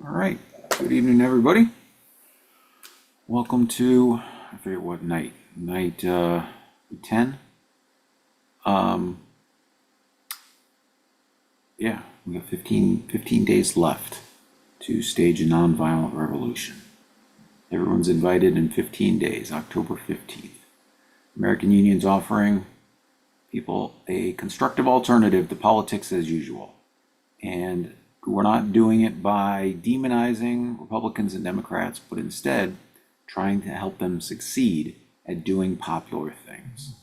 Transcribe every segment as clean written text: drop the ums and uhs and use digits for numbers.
All right. Good evening, everybody. Welcome to, I forget what night, 10. Yeah, we got 15 days left to stage a nonviolent revolution. Everyone's invited in 15 days, October 15th. American Union's offering people a constructive alternative to politics as usual. And we're not doing it by demonizing Republicans and Democrats, but instead trying to help them succeed at doing popular things.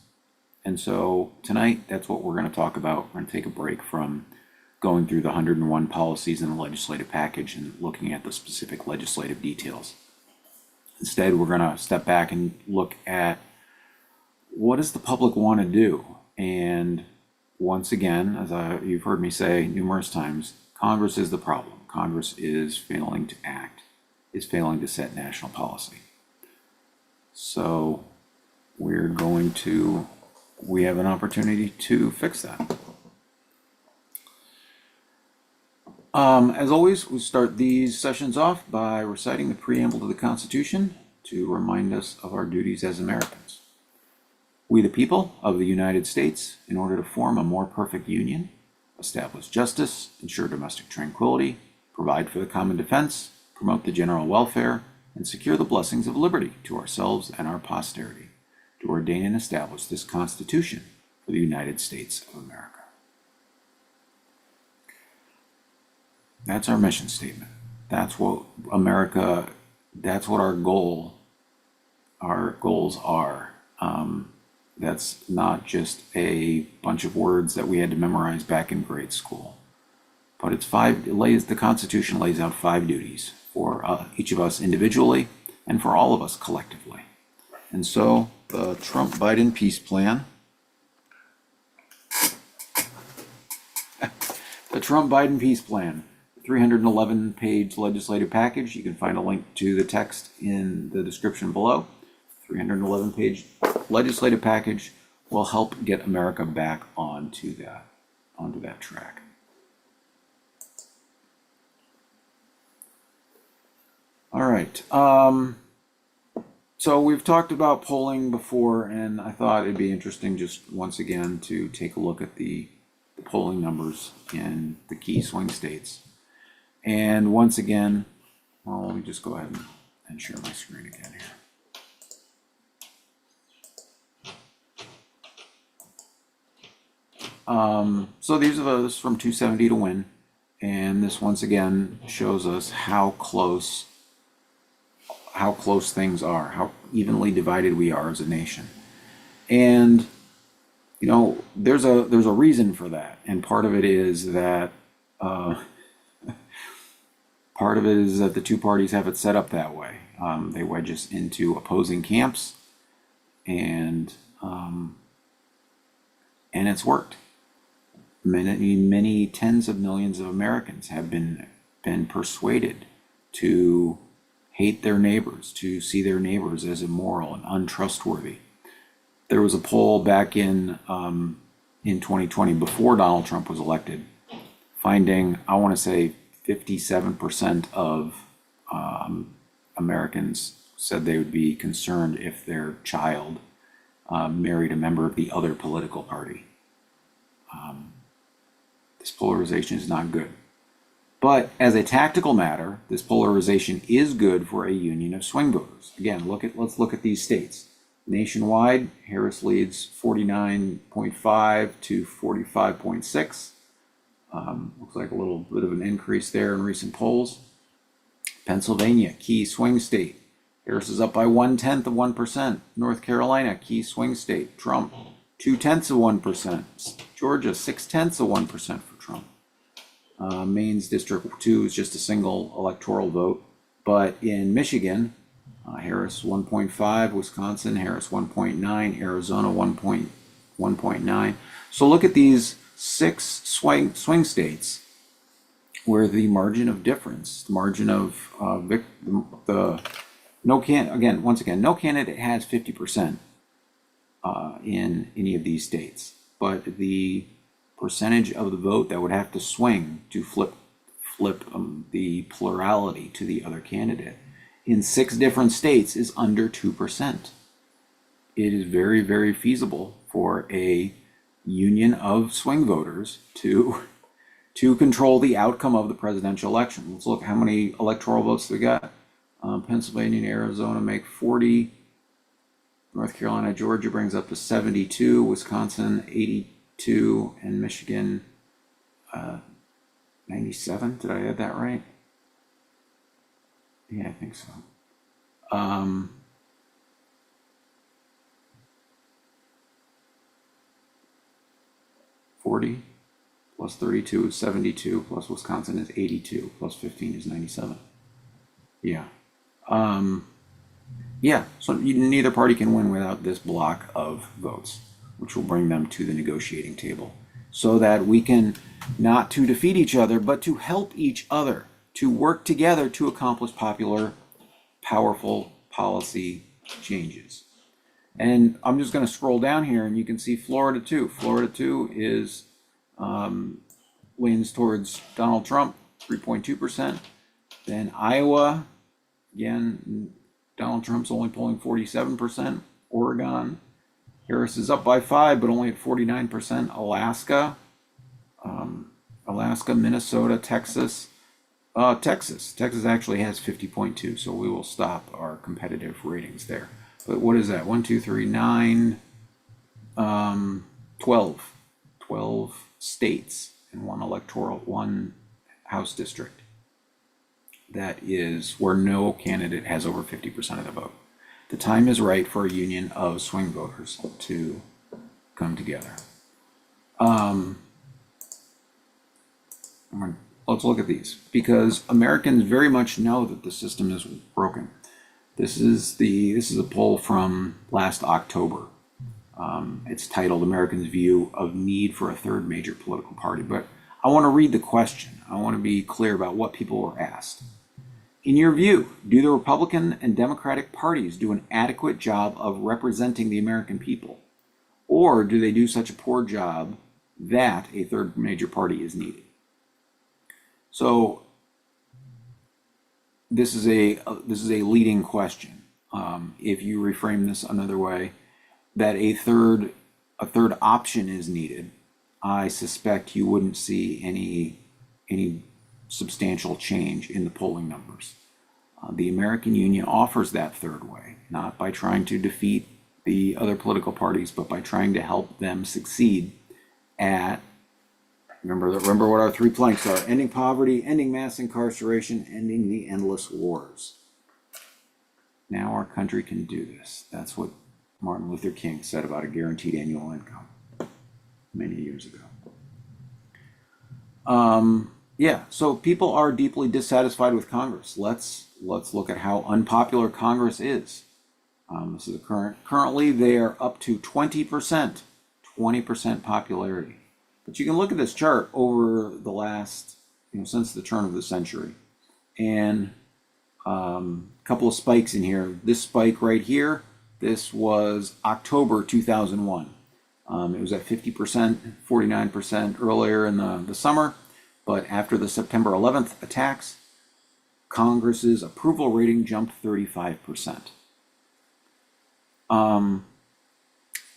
And so tonight, that's what we're going to talk about. We're going to take a break from going through the 101 policies in the legislative package and looking at the specific legislative details. Instead, we're going to step back and look at what does the public want to do? And once again, as you've heard me say numerous times, Congress is the problem. Congress is failing to act, is failing to set national policy. So we have an opportunity to fix that. As always, we start these sessions off by reciting the preamble to the Constitution to remind us of our duties as Americans. We, the people of the United States, in order to form a more perfect union, establish justice, ensure domestic tranquility, provide for the common defense, promote the general welfare, and secure the blessings of liberty to ourselves and our posterity, to ordain and establish this Constitution for the United States of America. That's our mission statement. That's what America, that's what our goals are. That's not just a bunch of words that we had to memorize back in grade school. But the Constitution lays out 5 duties for each of us individually and for all of us collectively. And so the Trump-Biden peace plan, the Trump-Biden peace plan, 311-page legislative package. You can find a link to the text in the description below. 311-page legislative package will help get America back onto that track. All right. So we've talked about polling before, and I thought it'd be interesting just once again to take a look at the polling numbers in the key swing states. And once again, well, let me just go ahead and share my screen again here. So these are those from 270 to win, and this once again shows us how close things are, how evenly divided we are as a nation. And you know, there's a reason for that, and part of it is that the two parties have it set up that way. They wedge us into opposing camps, and it's worked. Many tens of millions of Americans have been persuaded to hate their neighbors, to see their neighbors as immoral and untrustworthy. There was a poll back in 2020, before Donald Trump was elected, finding, I want to say, 57% of Americans said they would be concerned if their child married a member of the other political party. This polarization is not good. But as a tactical matter, this polarization is good for a union of swing voters. Again, let's look at these states. Nationwide, Harris leads 49.5 to 45.6. Looks like a little bit of an increase there in recent polls. Pennsylvania, key swing state. Harris is up by 1/10 of 1%. North Carolina, key swing state. Trump, 2/10 of 1%. Georgia, 6/10 of 1% for Trump. Maine's District 2 is just a single electoral vote. But in Michigan, Harris 1.5, Wisconsin, Harris 1.9, Arizona 1.9. So look at these 6 swing states where the margin of difference, the margin of no candidate has 50% in any of these states, but the percentage of the vote that would have to swing to flip flip the plurality to the other candidate in 6 different states is under 2%. It is very, very feasible for a union of swing voters to control the outcome of the presidential election. Let's look how many electoral votes we got. Pennsylvania and Arizona make 40. North Carolina, Georgia brings up to 72. Wisconsin, 82. And Michigan, 97. Did I add that right? Yeah, I think so. 40 plus 32 is 72, plus Wisconsin is 82, plus 15 is 97. Yeah. Yeah, so neither party can win without this block of votes, which will bring them to the negotiating table so that we can not to defeat each other, but to help each other, to work together to accomplish powerful policy changes. And I'm just going to scroll down here and you can see Florida 2. Florida 2 is leans towards Donald Trump, 3.2%. Then Iowa, again, Donald Trump's only polling 47%. Oregon, Harris is up by 5, but only at 49%. Alaska, Minnesota, Texas. Texas actually has 50.2, so we will stop our competitive ratings there. But what is that? 1, 2, 3, 9, 12. 12 states and one House district. That is where no candidate has over 50% of the vote. The time is right for a union of swing voters to come together. Let's look at these, because Americans very much know that the system is broken. This is a poll from last October. It's titled Americans' View of Need for a Third Major Political Party. But I want to read the question. I want to be clear about what people were asked. In your view, do the Republican and Democratic parties do an adequate job of representing the American people? Or do they do such a poor job that a third major party is needed? So this is a leading question. If you reframe this another way, that a third option is needed, I suspect you wouldn't see any substantial change in the polling numbers. The American Union offers that third way, not by trying to defeat the other political parties, but by trying to help them succeed at, remember what our 3 planks are: ending poverty, ending mass incarceration, ending the endless wars. Now our country can do this. That's what Martin Luther King said about a guaranteed annual income many years ago. Yeah, so people are deeply dissatisfied with Congress. Let's look at how unpopular Congress is. This is currently they are up to 20% popularity. But you can look at this chart over the last, since the turn of the century, and a couple of spikes in here. This spike right here, this was October 2001. It was at 50%, 49% earlier in the summer. But after the September 11th attacks, Congress's approval rating jumped 35%.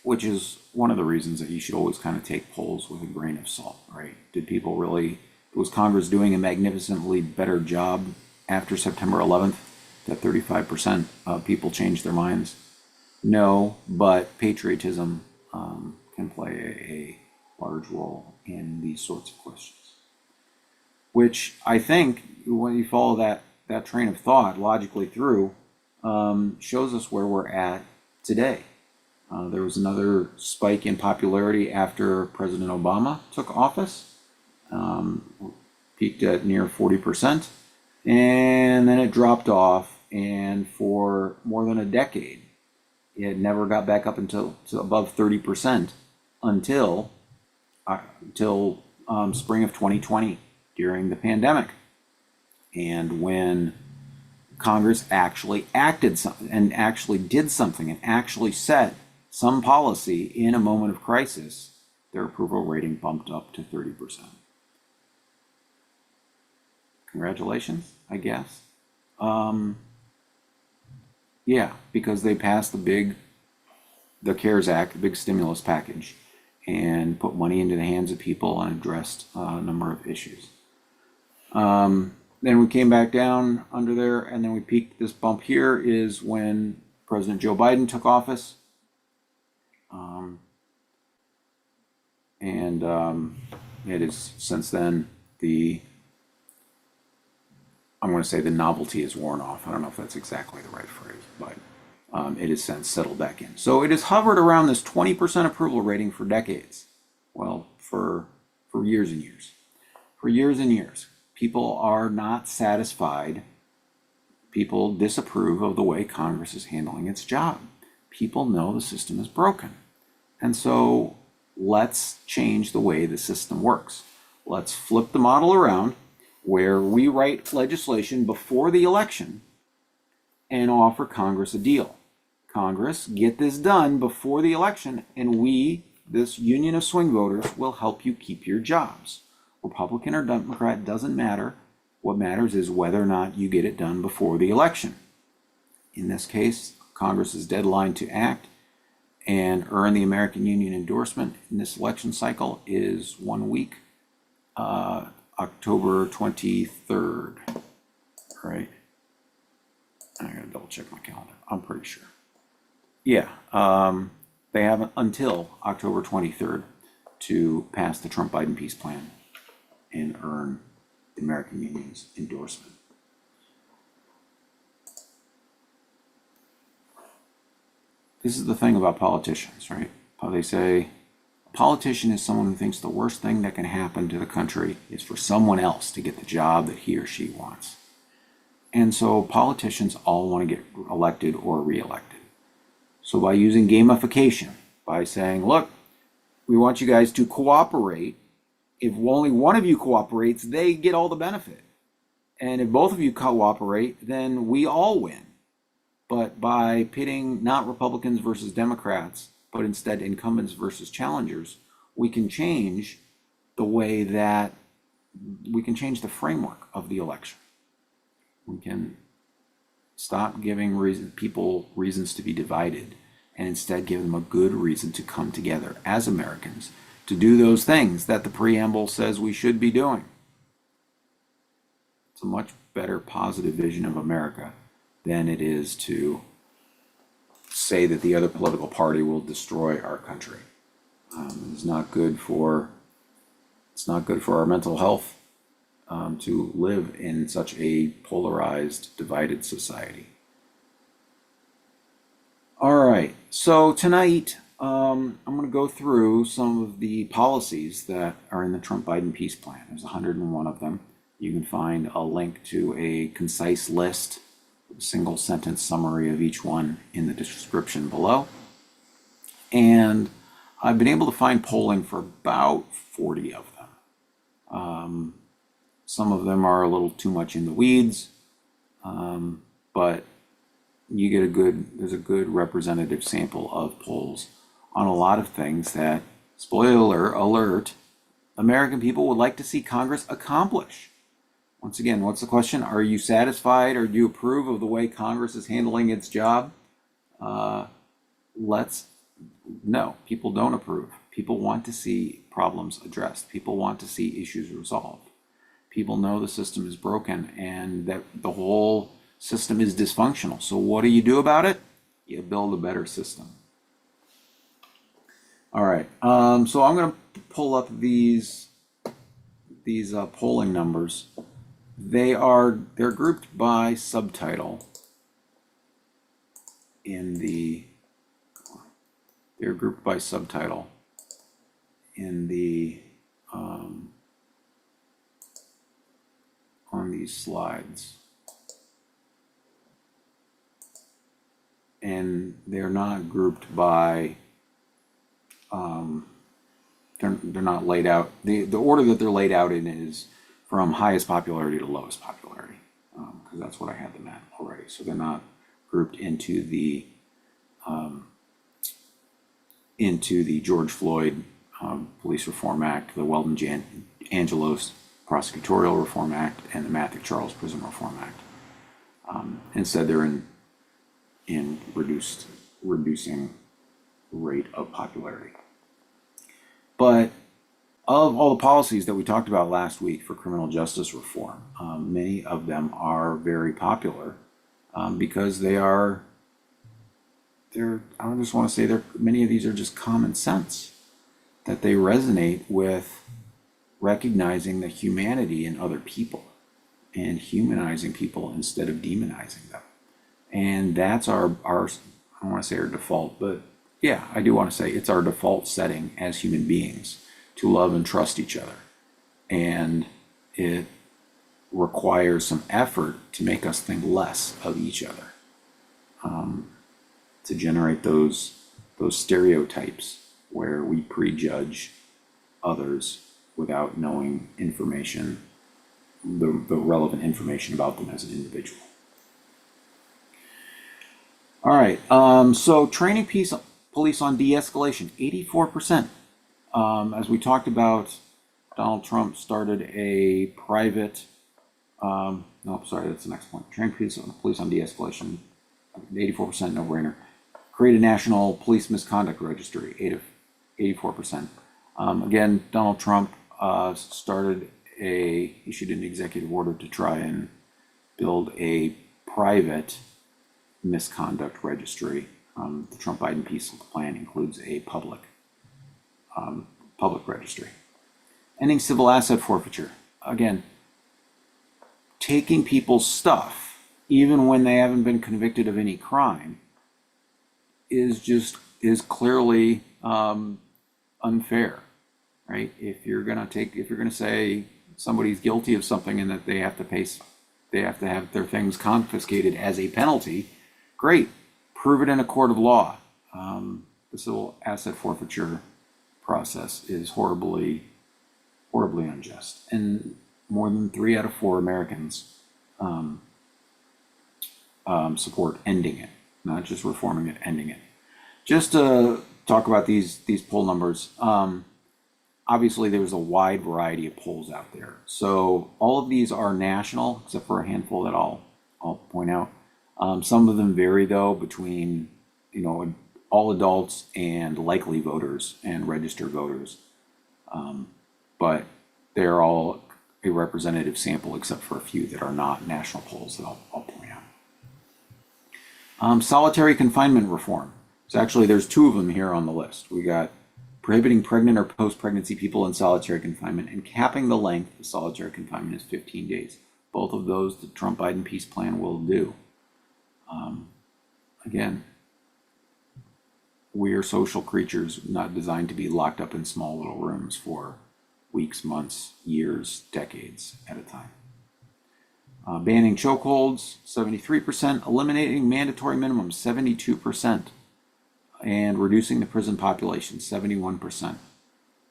Which is one of the reasons that you should always kind of take polls with a grain of salt, right? Was Congress doing a magnificently better job after September 11th that 35% of people changed their minds? No, but patriotism can play a large role in these sorts of questions. Which I think, when you follow that train of thought logically through, shows us where we're at today. There was another spike in popularity after President Obama took office, peaked at near 40%, and then it dropped off, and for more than a decade, it never got back up to above 30% until spring of 2020 during the pandemic, and when Congress actually acted and actually did something and actually set some policy in a moment of crisis, their approval rating bumped up to 30%. Congratulations, I guess. Yeah, because they passed the CARES Act, the big stimulus package, and put money into the hands of people and addressed a number of issues. Then we came back down under there, and then we peaked. This bump here is when President Joe Biden took office. It is since then I'm going to say the novelty is worn off. I don't know if that's exactly the right phrase, but it has since settled back in. So it has hovered around this 20% approval rating for decades. Well, for years and years. For years and years. People are not satisfied. People disapprove of the way Congress is handling its job. People know the system is broken. And so let's change the way the system works. Let's flip the model around where we write legislation before the election and offer Congress a deal. Congress, get this done before the election, and we, this union of swing voters, will help you keep your jobs. Republican or Democrat, doesn't matter. What matters is whether or not you get it done before the election. In this case, Congress's deadline to act and earn the American Union endorsement in this election cycle is 1 week, October 23rd, right? I gotta double check my calendar. I'm pretty sure. Yeah, they have until October 23rd to pass the Trump-Biden peace plan and earn the American Union's endorsement. This is the thing about politicians, right? How they say a politician is someone who thinks the worst thing that can happen to the country is for someone else to get the job that he or she wants. And so politicians all want to get elected or reelected. So by using gamification, by saying, look, we want you guys to cooperate. If only one of you cooperates, they get all the benefit. And if both of you cooperate, then we all win. But by pitting not Republicans versus Democrats, but instead incumbents versus challengers, we can change the way that we can change the framework of the election. We can stop giving people reasons to be divided and instead give them a good reason to come together as Americans to do those things that the preamble says we should be doing. It's a much better positive vision of America than it is to say that the other political party will destroy our country. It's not good for our mental health to live in such a polarized, divided society. All right, so tonight I'm going to go through some of the policies that are in the Trump-Biden peace plan. There's 101 of them. You can find a link to a concise list, a single sentence summary of each one in the description below. And I've been able to find polling for about 40 of them. Some of them are a little too much in the weeds, but you get there's a good representative sample of polls on a lot of things that, spoiler alert, American people would like to see Congress accomplish. Once again, what's the question? Are you satisfied or do you approve of the way Congress is handling its job? No, people don't approve. People want to see problems addressed. People want to see issues resolved. People know the system is broken and that the whole system is dysfunctional. So what do you do about it? You build a better system. All right, so I'm going to pull up these polling numbers. They're grouped by subtitle they're grouped by subtitle in the on these slides, and they're not grouped by they're not laid out. The order that they're laid out in is from highest popularity to lowest popularity, because that's what I had them at already. So they're not grouped into the George Floyd Police Reform Act, the Weldon Angelos Prosecutorial Reform Act and the Matthew-Charles Prison Reform Act. Instead, they're in reducing rate of popularity. But of all the policies that we talked about last week for criminal justice reform, many of them are very popular because I just want to say many of these are just common sense, that they resonate with recognizing the humanity in other people and humanizing people instead of demonizing them. And that's our I don't want to say our default, but yeah, I do want to say it's our default setting as human beings to love and trust each other. And it requires some effort to make us think less of each other, to generate those stereotypes where we prejudge others without knowing information, the relevant information about them as an individual. All right, so training police on de-escalation, 84%. As we talked about, Donald Trump started a private, no, sorry, that's the next point. Train police on de-escalation, 84% no-brainer. Create a national police misconduct registry, 84%. Again, Donald Trump issued an executive order to try and build a private misconduct registry. The Trump-Biden peace plan includes a public registry. Ending civil asset forfeiture. Again, taking people's stuff, even when they haven't been convicted of any crime, is clearly unfair, right? If you're gonna say somebody's guilty of something and that they have to have their things confiscated as a penalty, great, prove it in a court of law. The civil asset forfeiture process is horribly unjust, and more than 3 out of 4 Americans support ending it, not just reforming it, ending it. Just to talk about these poll numbers, obviously there's a wide variety of polls out there. So all of these are national, except for a handful that I'll point out. Some of them vary though between, all adults and likely voters and registered voters. But they're all a representative sample except for a few that are not national polls that I'll point out. Solitary confinement reform. So actually there's 2 of them here on the list. We got prohibiting pregnant or post-pregnancy people in solitary confinement and capping the length of solitary confinement is 15 days. Both of those the Trump-Biden peace plan will do. Again, we are social creatures not designed to be locked up in small little rooms for weeks, months, years, decades at a time. Banning chokeholds, 73%. Eliminating mandatory minimums, 72%. And reducing the prison population, 71%.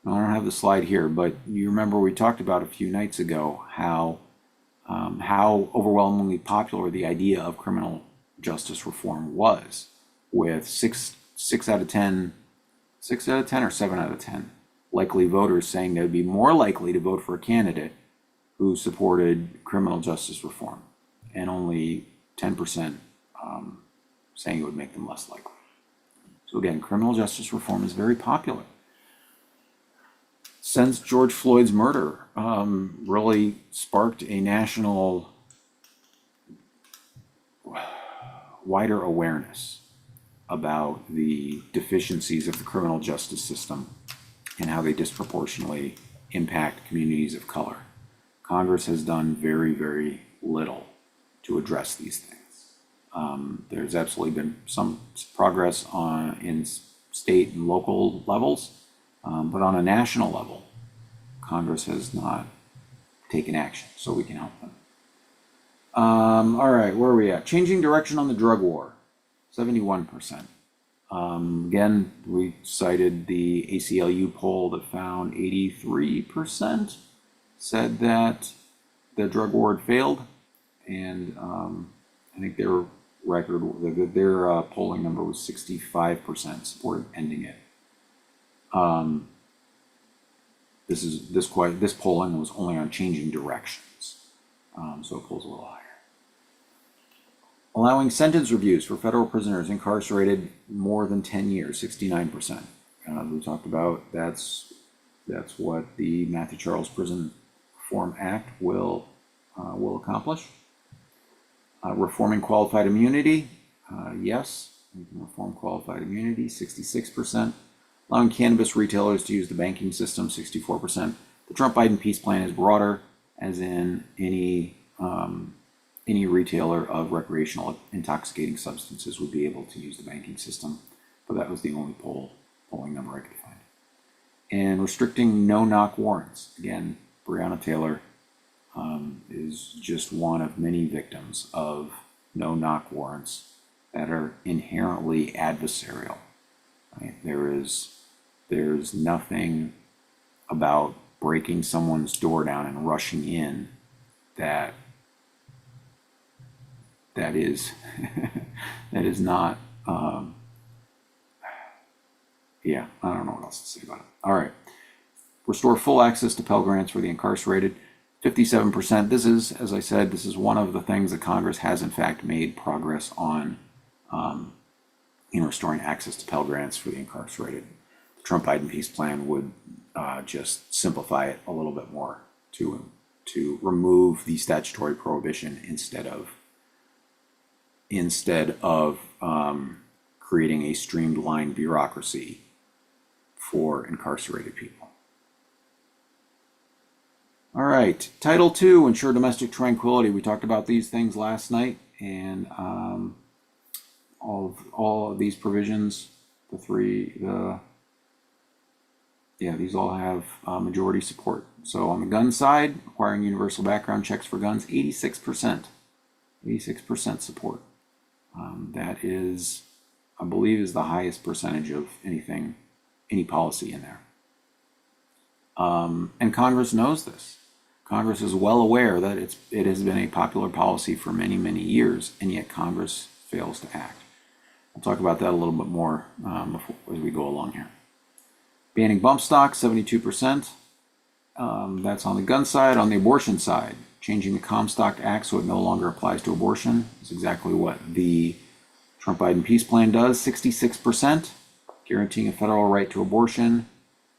Now, I don't have the slide here, but you remember we talked about a few nights ago how overwhelmingly popular the idea of criminal justice reform was, with 6 out of 10 or 7 out of 10 likely voters saying they would be more likely to vote for a candidate who supported criminal justice reform, and only 10% saying it would make them less likely. So again, criminal justice reform is very popular. Since George Floyd's murder really sparked a national wider awareness about the deficiencies of the criminal justice system and how they disproportionately impact communities of color. Congress has done very, very little to address these things. There's absolutely been some progress in state and local levels, but on a national level, Congress has not taken action, so we can help them. All right, where are we at? Changing direction on the drug war, 71%. Again, we cited the ACLU poll that found 83% said that the drug war had failed, and I think their polling number was 65% supported ending it. this polling was only on changing directions, so it pulls a little higher. Allowing sentence reviews for federal prisoners incarcerated more than 10 years, 69%. We talked about that's what the Matthew Charles Prison Reform Act will accomplish. Reforming qualified immunity, yes, we can reform qualified immunity, 66%. Allowing cannabis retailers to use the banking system, 64%. The Trump-Biden peace plan is broader, as in any retailer of recreational intoxicating substances would be able to use the banking system, but that was the only polling number I could find. And restricting no-knock warrants. Again, Breonna Taylor is just one of many victims of no-knock warrants that are inherently adversarial. Right? There's nothing about breaking someone's door down and rushing in that is that is not yeah, I don't know what else to say about it. All right. Restore full access to Pell Grants for the incarcerated, 57%. This is, as I said, this is one of the things that Congress has in fact made progress on in restoring access to Pell Grants for the incarcerated. The Trump-Biden peace plan would just simplify it a little bit more to remove the statutory prohibition instead of creating a streamlined bureaucracy for incarcerated people. All right, Title II, ensure domestic tranquility. We talked about these things last night, and all of these provisions, these all have majority support. So on the gun side, requiring universal background checks for guns, 86% support. That is, I believe, is the highest percentage of any policy in there. And Congress knows this. Congress is well aware that it has been a popular policy for many, many years, and yet Congress fails to act. We'll talk about that a little bit more as we go along here. Banning bump stocks, 72%. That's on the gun side. On the abortion side, changing the Comstock Act so it no longer applies to abortion is exactly what the Trump-Biden peace plan does, 66%. Guaranteeing a federal right to abortion,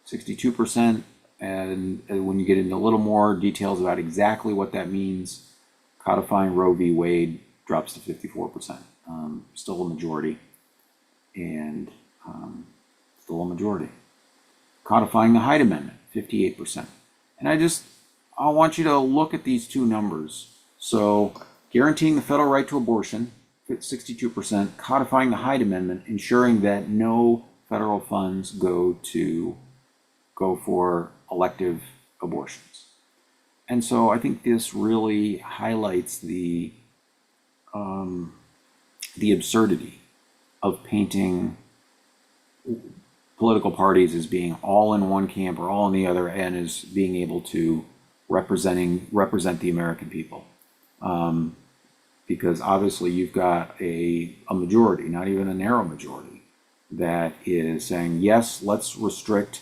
62%. And when you get into a little more details about exactly what that means, codifying Roe v. Wade drops to 54%. Still a majority, and still a majority. Codifying the Hyde Amendment, 58%. And I want you to look at these two numbers. So guaranteeing the federal right to abortion, 62%. Codifying the Hyde Amendment, ensuring that no federal funds go for elective abortions. And so I think this really highlights the absurdity of painting political parties as being all in one camp or all in the other, and as being able to represent the American people. Because obviously you've got a majority, not even a narrow majority, that is saying, yes, let's restrict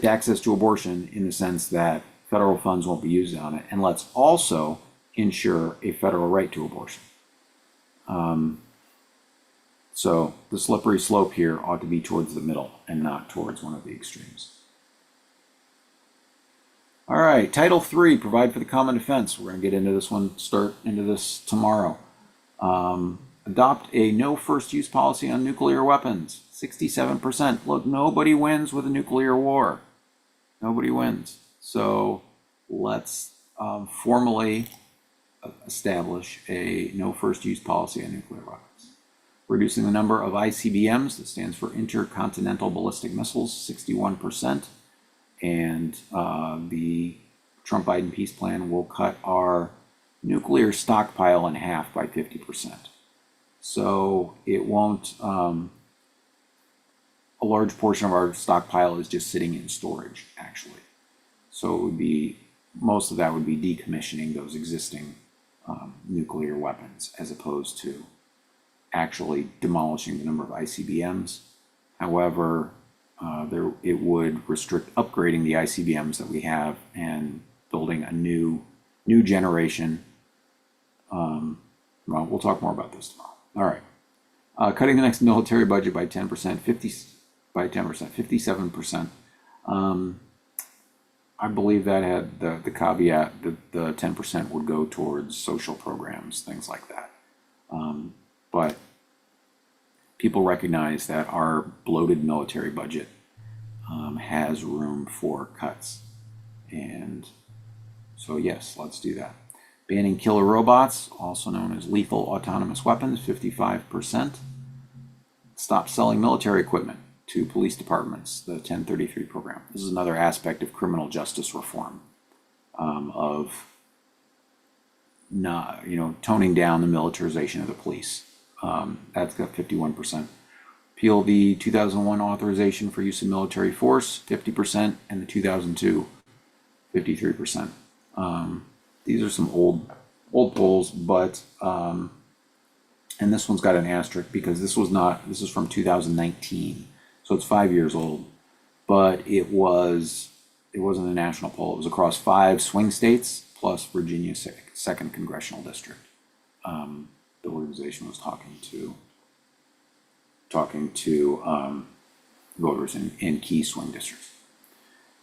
access to abortion in the sense that federal funds won't be used on it, and let's also ensure a federal right to abortion. So the slippery slope here ought to be towards the middle and not towards one of the extremes. All right, Title III, provide for the common defense. We're going to get into this one, start into this tomorrow. Adopt a no first use policy on nuclear weapons, 67%. Look, nobody wins with a nuclear war. Nobody wins. So let's formally establish a no first use policy on nuclear weapons. Reducing the number of ICBMs, that stands for Intercontinental Ballistic Missiles, 61%. And the Trump-Biden peace plan will cut our nuclear stockpile in half by 50%. So it won't, a large portion of our stockpile is just sitting in storage, actually. So it would be, most of that would be decommissioning those existing nuclear weapons, as opposed to actually demolishing the number of ICBMs. However, it would restrict upgrading the ICBMs that we have and building a new generation. Well, we'll talk more about this tomorrow. All right. Cutting the next military budget by 10%, 57%. I believe that had the caveat that the 10% would go towards social programs, things like that. But people recognize that our bloated military budget has room for cuts. And so, yes, let's do that. Banning killer robots, also known as lethal autonomous weapons, 55%. Stop selling military equipment to police departments, the 1033 program. This is another aspect of criminal justice reform, of not, toning down the militarization of the police. That's got 51%. Repeal the 2001 authorization for use of military force, 50%, and the 2002, 53%. These are some old polls, but and this one's got an asterisk because this is from 2019, so it's 5 years old, but it wasn't a national poll. It was across 5 swing states plus Virginia's second congressional district. The organization was talking to voters in key swing districts.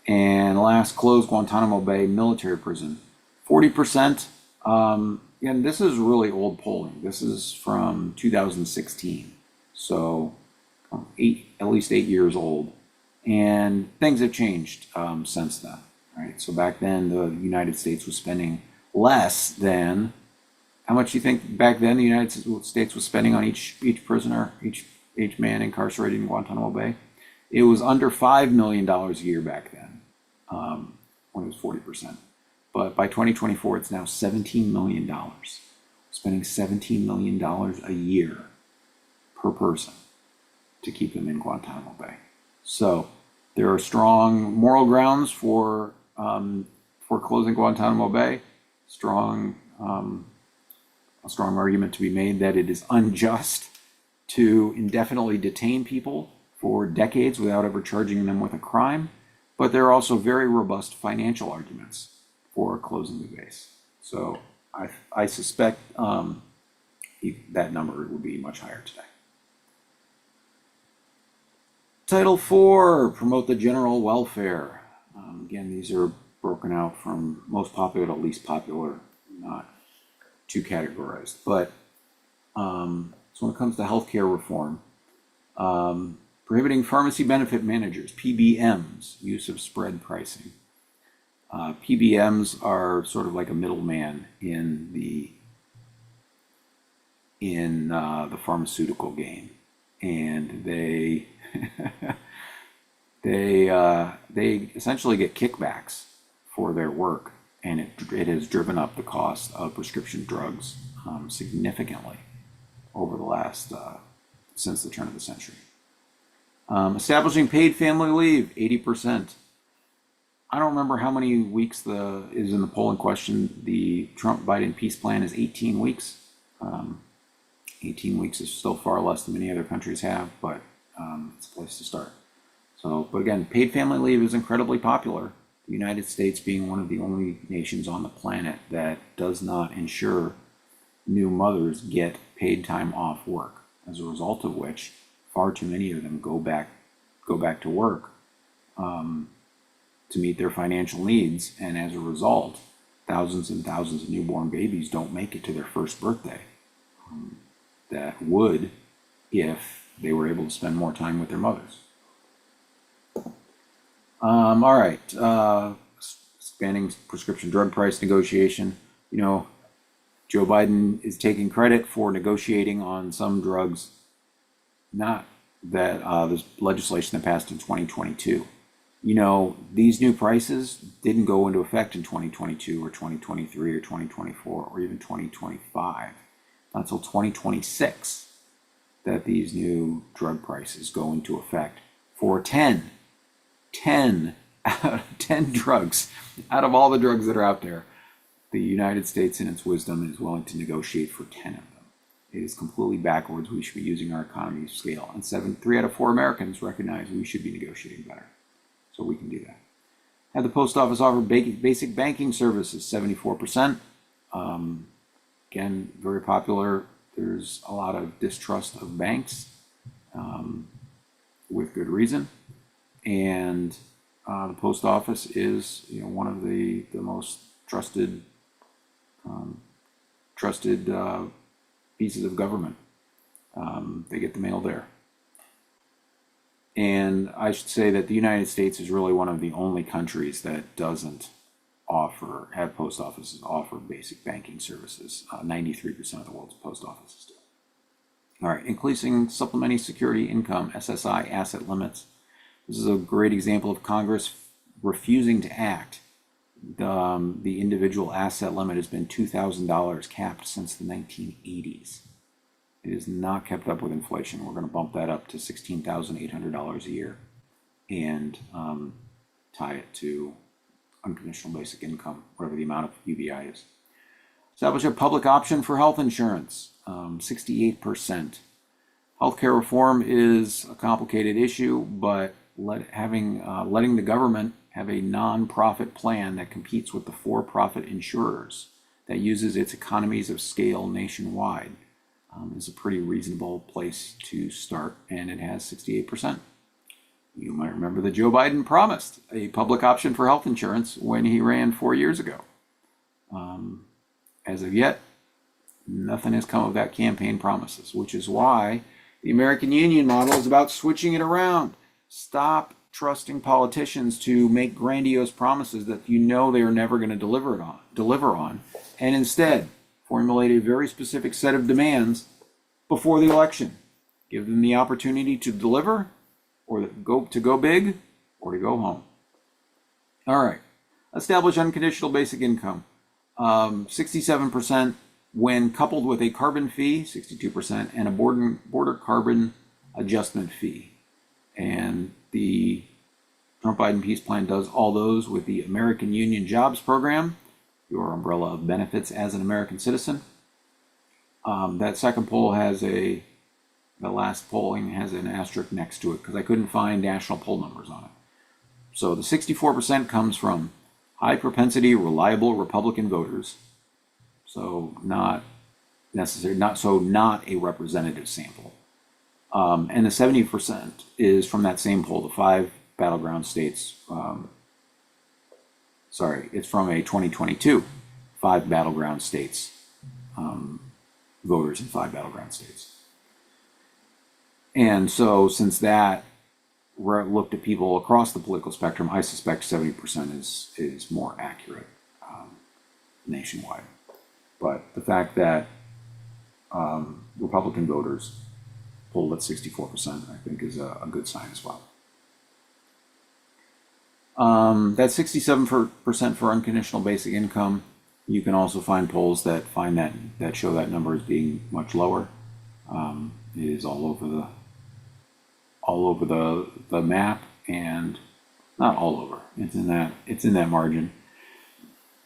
And last, close Guantanamo Bay military prison, 40%. And this is really old polling. This is from 2016, so at least 8 years old. And things have changed since then, right? So back then, the United States was spending less than, how much do you think back then the United States was spending on each prisoner, each man incarcerated in Guantanamo Bay? It was under $5 million a year back then, when it was 40%. But by 2024, it's now $17 million. Spending $17 million a year per person to keep them in Guantanamo Bay. So there are strong moral grounds for closing Guantanamo Bay. A strong argument to be made that it is unjust to indefinitely detain people for decades without ever charging them with a crime. But there are also very robust financial arguments for closing the base. So I suspect that number would be much higher today. Title IV, promote the general welfare. Again, these are broken out from most popular to least popular, not too categorized. But so when it comes to healthcare reform, prohibiting pharmacy benefit managers, PBMs, use of spread pricing. PBMs are sort of like a middleman in the pharmaceutical game, and they they essentially get kickbacks for their work, and it has driven up the cost of prescription drugs significantly over the last since the turn of the century. Establishing paid family leave, 80%. I don't remember how many weeks is in the poll in question. The Trump-Biden peace plan is 18 weeks. 18 weeks is still far less than many other countries have, but it's a place to start. So, but again, paid family leave is incredibly popular. The United States being one of the only nations on the planet that does not ensure new mothers get paid time off work, as a result of which far too many of them go back to work to meet their financial needs, and as a result, thousands and thousands of newborn babies don't make it to their first birthday that would if they were able to spend more time with their mothers. All right, expanding prescription drug price negotiation. Joe Biden is taking credit for negotiating on some drugs, not that there's legislation that passed in 2022. These new prices didn't go into effect in 2022 or 2023 or 2024 or even 2025 until 2026 that these new drug prices go into effect for 10 drugs out of all the drugs that are out there. The United States, in its wisdom, is willing to negotiate for 10 of them. It is completely backwards. We should be using our economy scale. And 3 out of 4 Americans recognize we should be negotiating better. So we can do that. Had the post office offer basic banking services, 74%. Again, very popular. There's a lot of distrust of banks, with good reason. And the post office is, one of the most trusted pieces of government. They get the mail there. And I should say that the United States is really one of the only countries that doesn't have post offices offer basic banking services. 93% of the world's post offices do. All right, increasing supplemental security income, SSI asset limits. This is a great example of Congress refusing to act. The individual asset limit has been $2,000 capped since the 1980s. It is not kept up with inflation. We're going to bump that up to $16,800 a year and tie it to unconditional basic income, whatever the amount of UBI is. Establish a public option for health insurance, 68%. Healthcare reform is a complicated issue, but letting the government have a non-profit plan that competes with the for-profit insurers that uses its economies of scale nationwide is a pretty reasonable place to start, and it has 68%. You might remember that Joe Biden promised a public option for health insurance when he ran 4 years ago. As of yet, nothing has come of that campaign promises, which is why the American Union model is about switching it around. Stop trusting politicians to make grandiose promises that they are never going to deliver on, and instead formulate a very specific set of demands before the election. Give them the opportunity to deliver, or to go big, or to go home. All right. Establish unconditional basic income. 67% when coupled with a carbon fee, 62%, and a border carbon adjustment fee. And the Trump-Biden peace plan does all those with the American Union Jobs Program, your umbrella of benefits as an American citizen. That second poll the last polling has an asterisk next to it because I couldn't find national poll numbers on it. So the 64% comes from high propensity, reliable Republican voters. So not a representative sample. And the 70% is from that same poll, the 5 battleground states. It's from a 2022, 5 battleground states, voters in 5 battleground states. And so since that looked at people across the political spectrum, I suspect 70% is more accurate nationwide. But the fact that Republican voters polled at 64%, I think, is a good sign as well. That's 67% for unconditional basic income. You can also find polls that show that number as being much lower. It is all over the map, and not all over. It's in that margin.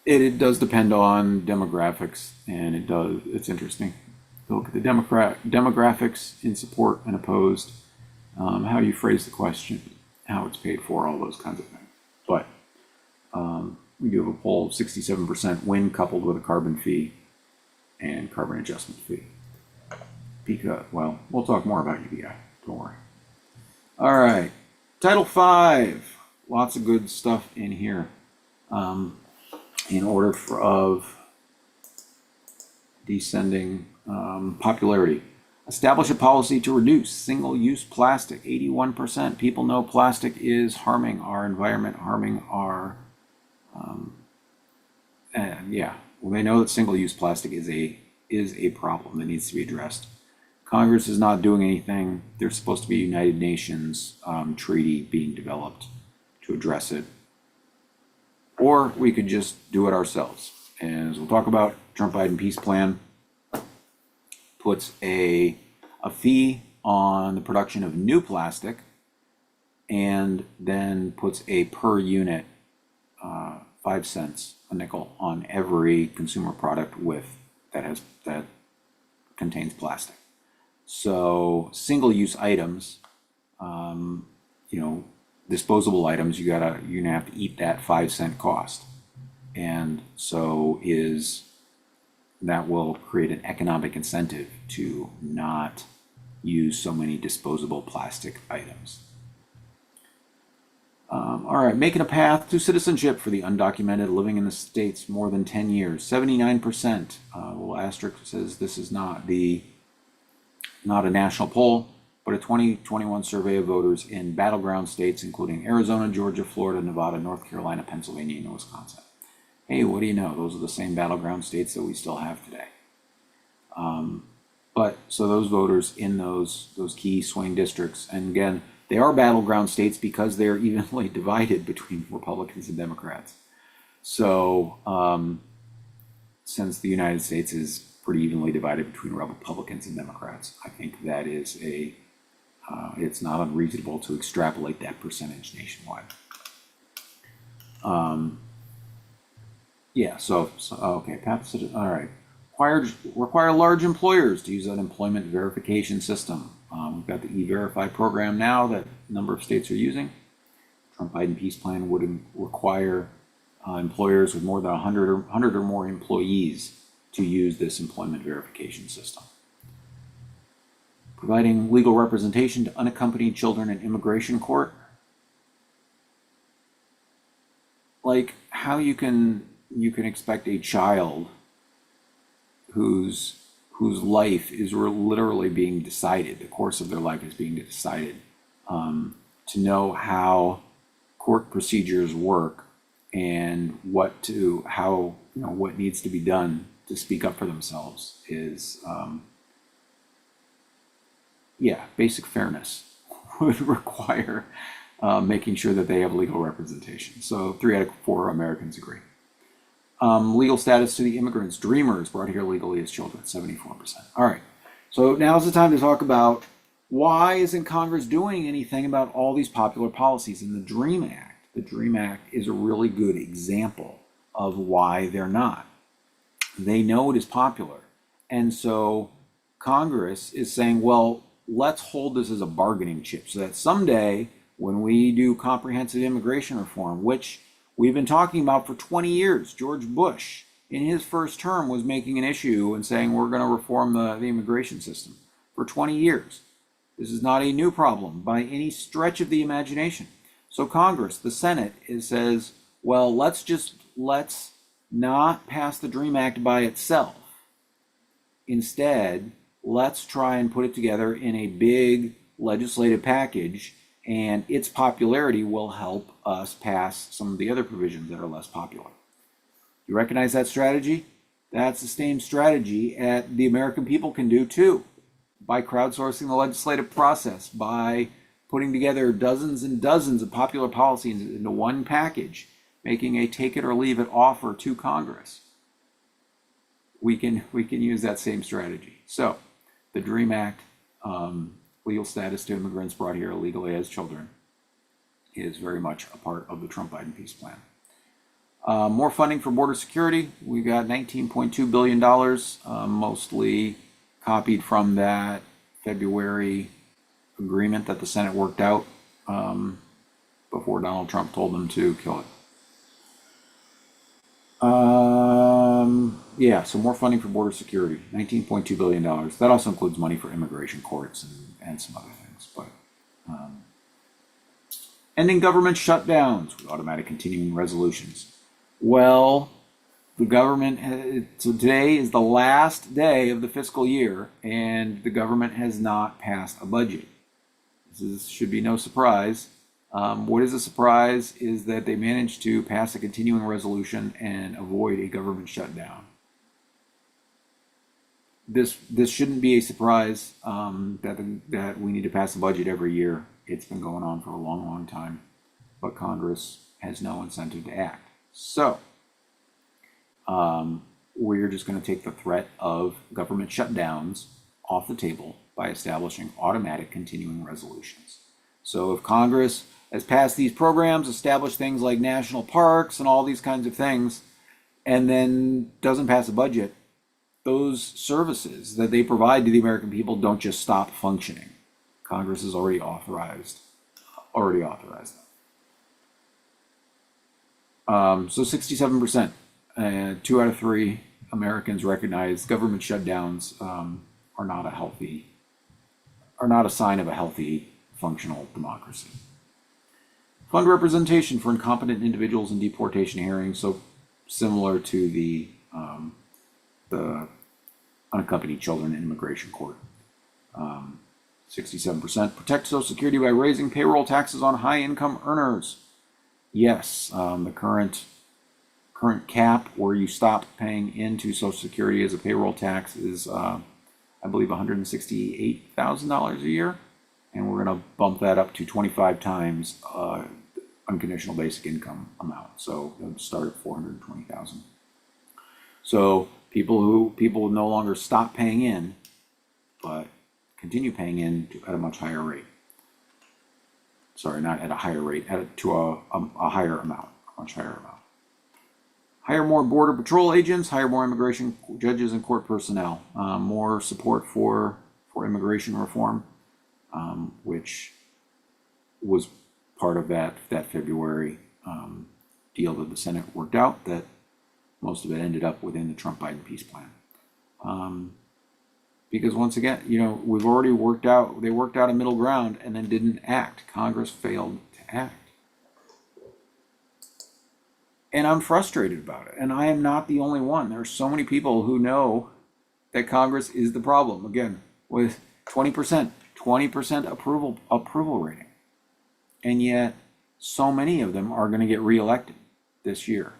It does depend on demographics, and it's interesting. Look at the demographics in support and opposed, how you phrase the question, how it's paid for, all those kinds of things. But we do have a poll of 67% when coupled with a carbon fee and carbon adjustment fee. Because, well, we'll talk more about UBI, don't worry. All right, Title V, lots of good stuff in here. In order of descending popularity. Establish a policy to reduce single-use plastic. 81% people know plastic is harming our environment, harming our, they know that single-use plastic is a problem that needs to be addressed. Congress is not doing anything. There's supposed to be a United Nations treaty being developed to address it. Or we could just do it ourselves. And as we'll talk about, Trump-Biden peace plan puts a fee on the production of new plastic, and then puts a per unit 5 cents, a nickel, on every consumer product that contains plastic. So single-use items, disposable items, you're gonna have to eat that 5 cent cost. And so that will create an economic incentive to not use so many disposable plastic items. All right, making a path to citizenship for the undocumented living in the States more than 10 years. 79%. Little asterisk says this is not a national poll, but a 2021 survey of voters in battleground states, including Arizona, Georgia, Florida, Nevada, North Carolina, Pennsylvania, and Wisconsin. Hey, what do you know? Those are the same battleground states that we still have today. But so those voters in those key swing districts, and again, they are battleground states because they're evenly divided between Republicans and Democrats. So since the United States is pretty evenly divided between Republicans and Democrats, I think that is it's not unreasonable to extrapolate that percentage nationwide. Yeah, so okay, all right. Require large employers to use an employment verification system. We've got the E-Verify program now that a number of states are using. Trump-Biden peace plan would require employers with more than 100 or more employees to use this employment verification system. Providing legal representation to unaccompanied children in immigration court. Like how you can expect a child whose life is literally being decided, the course of their life is being decided, to know how court procedures work and what needs to be done to speak up for themselves is, basic fairness would require making sure that they have legal representation. So 3 out of 4 Americans agree. Legal status to the immigrants, dreamers brought here legally as children, 74%. All right, so now's the time to talk about why isn't Congress doing anything about all these popular policies in the DREAM Act? The DREAM Act is a really good example of why they're not. They know it is popular, and so Congress is saying, well, let's hold this as a bargaining chip so that someday when we do comprehensive immigration reform, which we've been talking about for 20 years. George Bush, in his first term, was making an issue and saying we're going to reform the immigration system for 20 years. This is not a new problem by any stretch of the imagination. So Congress, the Senate, says, well, let's not pass the DREAM Act by itself. Instead, let's try and put it together in a big legislative package, and its popularity will help us pass some of the other provisions that are less popular. You recognize that strategy? That's the same strategy that the American people can do too, by crowdsourcing the legislative process, by putting together dozens and dozens of popular policies into one package, making a take it or leave it offer to Congress. We can use that same strategy. So the DREAM Act, legal status to immigrants brought here illegally as children, is very much a part of the Trump-Biden peace plan. More funding for border security. We got $19.2 billion, mostly copied from that February agreement that the Senate worked out before Donald Trump told them to kill it. So more funding for border security, $19.2 billion. That also includes money for immigration courts and some other things. But ending government shutdowns with automatic continuing resolutions. Well, the government, so today is the last day of the fiscal year, and the government has not passed a budget. This should be no surprise. What is a surprise is that they managed to pass a continuing resolution and avoid a government shutdown. This shouldn't be a surprise that we need to pass a budget every year. It's been going on for a long, long time, but Congress has no incentive to act. So we're just going to take the threat of government shutdowns off the table by establishing automatic continuing resolutions. So if Congress has passed these programs, established things like national parks and all these kinds of things, and then doesn't pass a budget, those services that they provide to the American people don't just stop functioning. Congress has already authorized that. So 67%, 2 out of 3 Americans recognize government shutdowns are not a sign of a healthy, functional democracy. Fund representation for incompetent individuals in deportation hearings, so similar to the unaccompanied children in immigration court. 67%. Protect Social Security by raising payroll taxes on high-income earners. Yes, the current cap where you stop paying into Social Security as a payroll tax is, I believe, $168,000 a year, and we're going to bump that up to 25 times unconditional basic income amount. So it'll start at $420,000. So people no longer stop paying in, but continue paying in at a much higher rate. Sorry, not at a higher rate, to a higher amount, a much higher amount. Hire more Border Patrol agents, hire more immigration judges and court personnel. More support for immigration reform, which was part of that February deal that the Senate worked out, that most of it ended up within the Trump-Biden peace plan. Because once again, we've already they worked out a middle ground and then didn't act. Congress failed to act. And I'm frustrated about it. And I am not the only one. There are so many people who know that Congress is the problem. Again, with 20% approval rating. And yet, so many of them are going to get reelected this year.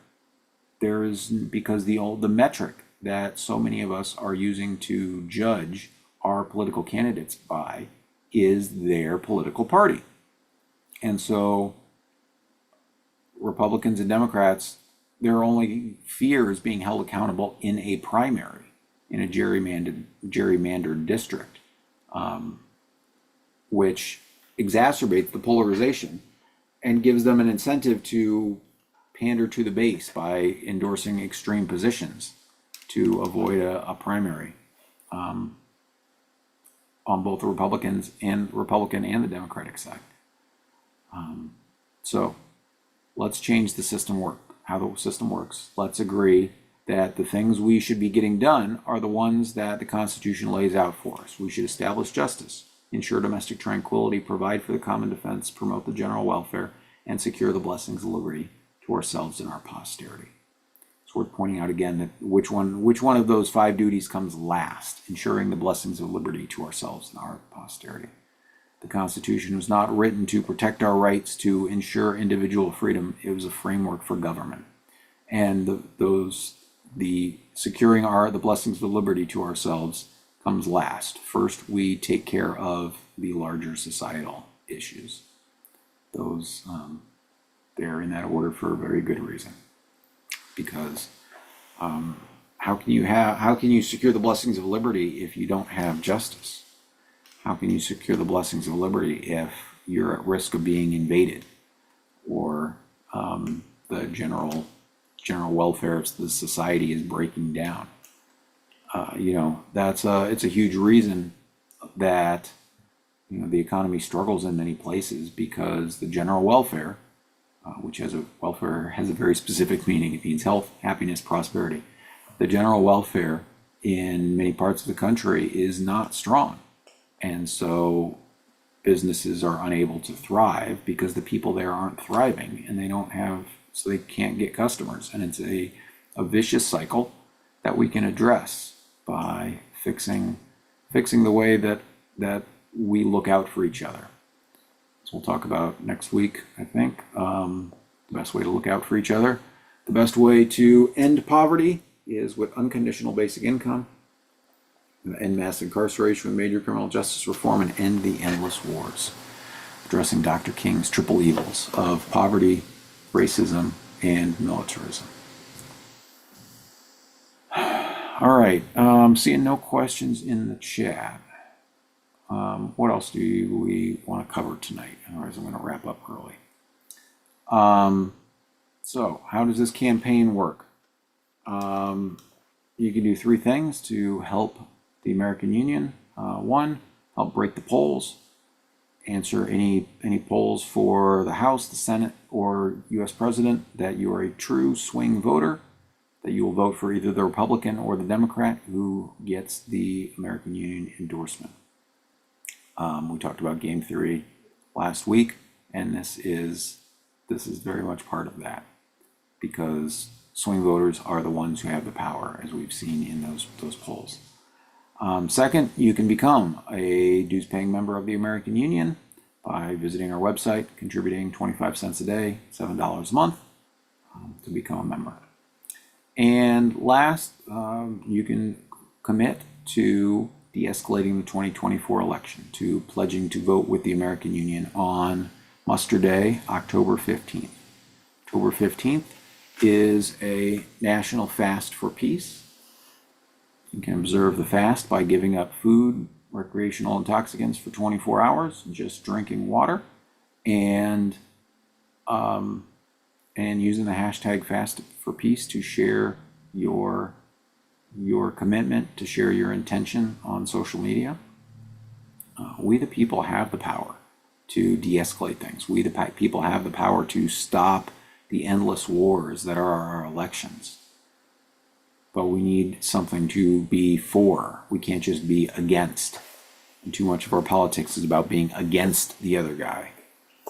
Because the metric that so many of us are using to judge our political candidates by is their political party. And so Republicans and Democrats, their only fear is being held accountable in a primary, in a gerrymandered district, which exacerbates the polarization and gives them an incentive to pander to the base by endorsing extreme positions to avoid a primary on both the Republican and the Democratic side. So let's change the system how the system works. Let's agree that the things we should be getting done are the ones that the Constitution lays out for us. We should establish justice, ensure domestic tranquility, provide for the common defense, promote the general welfare, and secure the blessings of liberty to ourselves and our posterity. It's worth pointing out again that which one of those 5 duties comes last: ensuring the blessings of liberty to ourselves and our posterity. The Constitution was not written to protect our rights, to ensure individual freedom. It was a framework for government. And the securing the blessings of liberty to ourselves comes last. First, we take care of the larger societal issues. Those, they're in that order for a very good reason. Because how can you secure the blessings of liberty if you don't have justice? How can you secure the blessings of liberty if you're at risk of being invaded, or the general welfare of the society is breaking down? It's a huge reason that the economy struggles in many places, because the general welfare, which has a very specific meaning. It means health, happiness, prosperity. The general welfare in many parts of the country is not strong. And so businesses are unable to thrive because the people there aren't thriving, and so they can't get customers. And it's a vicious cycle that we can address by fixing the way that we look out for each other. So we'll talk about next week, I think, the best way to look out for each other. The best way to end poverty is with unconditional basic income, end mass incarceration with major criminal justice reform, and end the endless wars. Addressing Dr. King's triple evils of poverty, racism, and militarism. All right, seeing no questions in the chat. What else do we want to cover tonight? Otherwise, I'm going to wrap up early. So how does this campaign work? you can do three things to help the American Union. One, help break the polls, answer any polls for the House, the Senate, or U.S. President that you are a true swing voter, that you will vote for either the Republican or the Democrat who gets the American Union endorsement. We talked about game theory last week, and this is very much part of that, because swing voters are the ones who have the power, as we've seen in those polls. Second, you can become a dues-paying member of the American Union by visiting our website, contributing 25 cents a day, $7 a month, to become a member. And last, you can commit to de-escalating the 2024 election, to pledging to vote with the American Union on Muster Day, October 15th. October 15th is a national fast for peace. You can observe the fast by giving up food, recreational intoxicants for 24 hours, just drinking water, and using the hashtag Fast for Peace to share your commitment, to share your intention on social media. We the people have the power to de-escalate things. We the people have the power to stop the endless wars that are our elections. But we need something to be for. We can't just be against. And too much of our politics is about being against the other guy.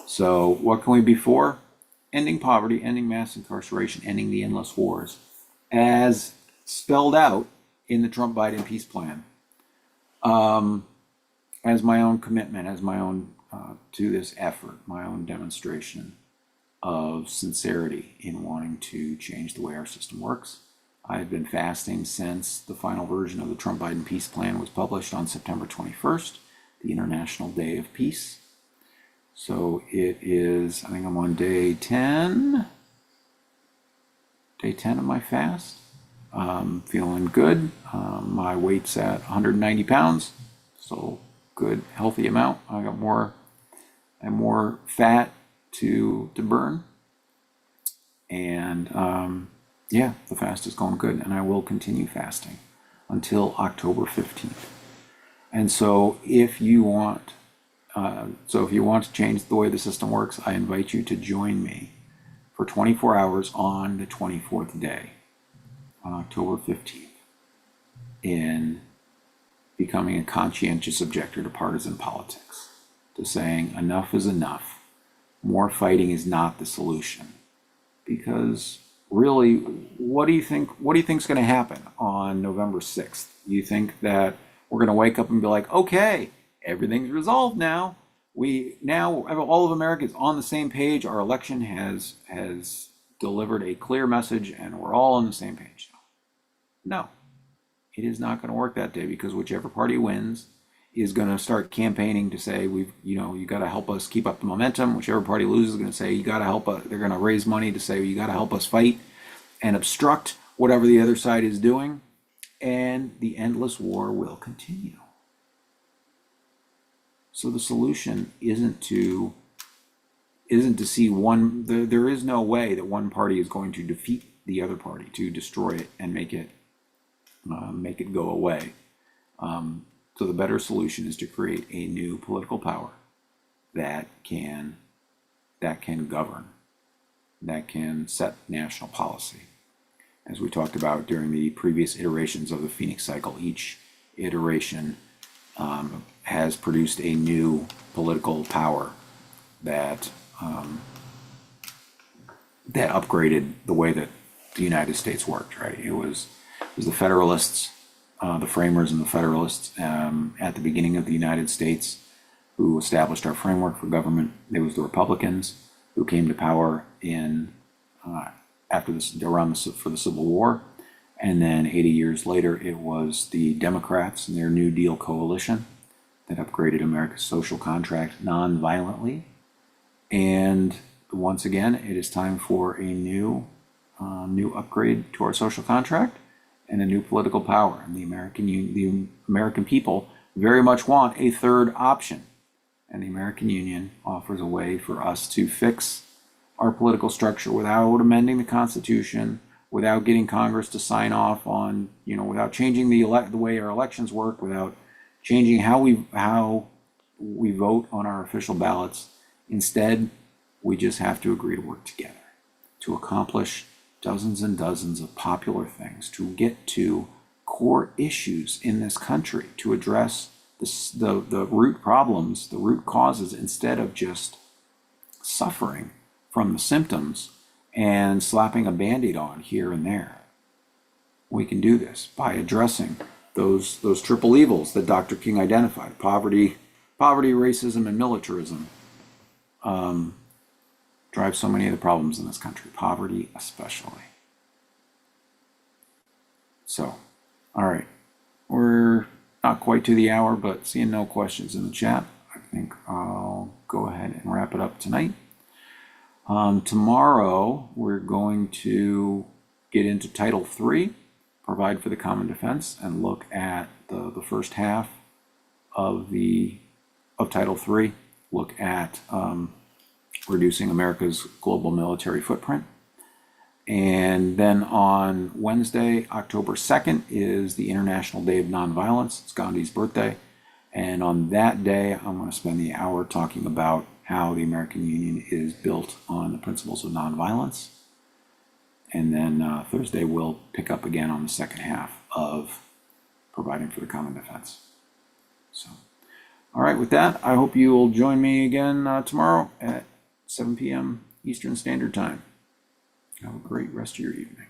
So what can we be for? Ending poverty, ending mass incarceration, ending the endless wars, as spelled out in the Trump-Biden peace plan. As my own commitment, as my own to this effort, my own demonstration of sincerity in wanting to change the way our system works. I've been fasting since the final version of the Trump-Biden peace plan was published on September 21st, the International Day of Peace. So it is, I think I'm on day 10 of my fast. Feeling good. My weight's at 190 pounds, so good, healthy amount. I got more fat to burn, and yeah, the fast is going good, and I will continue fasting until October 15th. And so if you want to change the way the system works, I invite you to join me for 24 hours on the 24th day, on October 15th, in becoming a conscientious objector to partisan politics, to saying enough is enough. More fighting is not the solution. Because really, what do you think is going to happen on November 6th? You think that we're going to wake up and be like, okay, everything's resolved now. All of America is on the same page. Our election has delivered a clear message, and we're all on the same page now. No, it is not going to work that day, because whichever party wins is going to start campaigning to say, you got to help us keep up the momentum. Whichever party loses is going to say, you got to help us. They're going to raise money to say, you got to help us fight and obstruct whatever the other side is doing, and the endless war will continue. So the solution isn't to see one. There is no way that one party is going to defeat the other party, to destroy it and make it go away. So the better solution is to create a new political power that can govern, that can set national policy. As we talked about during the previous iterations of the Phoenix cycle, each iteration has produced a new political power that upgraded the way that the United States worked. Right? It was the Federalists, the framers and the Federalists at the beginning of the United States, who established our framework for government. It was the Republicans who came to power for the Civil War, and then 80 years later, it was the Democrats and their New Deal coalition that upgraded America's social contract non-violently. And once again, it is time for a new upgrade to our social contract and a new political power. And the American people very much want a third option. And the American Union offers a way for us to fix our political structure without amending the Constitution, without getting Congress to sign off on, without changing the way our elections work, without changing how we vote on our official ballots. Instead, we just have to agree to work together to accomplish dozens and dozens of popular things, to get to core issues in this country, to address the root problems, the root causes, instead of just suffering from the symptoms and slapping a Band-Aid on here and there. We can do this by addressing those triple evils that Dr. King identified: poverty, racism, and militarism. Drive so many of the problems in this country, poverty especially. So, all right, we're not quite to the hour, but seeing no questions in the chat, I think I'll go ahead and wrap it up tonight. Tomorrow, we're going to get into Title III, Provide for the Common Defense, and look at the first half of Title III, look at reducing America's global military footprint. And then on Wednesday, October 2nd, is the International Day of Nonviolence. It's Gandhi's birthday. And on that day, I'm going to spend the hour talking about how the American Union is built on the principles of nonviolence. And then Thursday, we'll pick up again on the second half of Providing for the Common Defense. So, all right, with that, I hope you will join me again tomorrow at 7 p.m. Eastern Standard Time. Have a great rest of your evening.